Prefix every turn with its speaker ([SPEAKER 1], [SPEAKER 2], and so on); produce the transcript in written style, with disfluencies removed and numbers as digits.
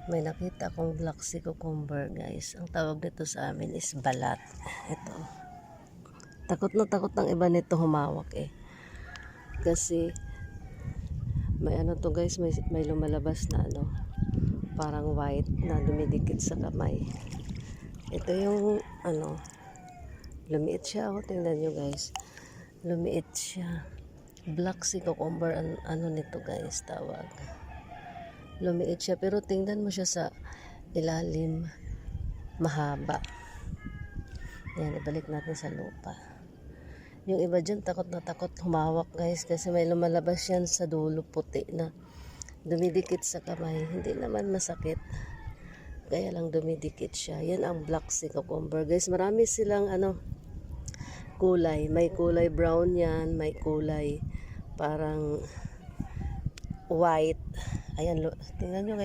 [SPEAKER 1] May nakita akong black sea cucumber, guys. Ang tawag nito sa amin is balat. Ito. Takot na takot ng iba nito humawak eh. Kasi may ano to guys, may lumalabas na ano, parang white na dumidikit sa kamay. Ito yung ano, lumiit siya. Oh, tingnan nyo guys. Lumiit siya. Black sea cucumber, ano nito guys, tawag. Lumiit siya, pero tingnan mo siya sa ilalim, mahaba. Yan, ibalik natin sa lupa. Yung iba dyan, takot na takot humawak guys, kasi may lumalabas yan sa dulo, puti na dumidikit sa kamay. Hindi naman masakit, kaya lang dumidikit siya. Yan ang black sea cucumber guys. Marami silang ano, kulay. May kulay brown yan, may kulay parang white. Ayan, tingnan nyo guys.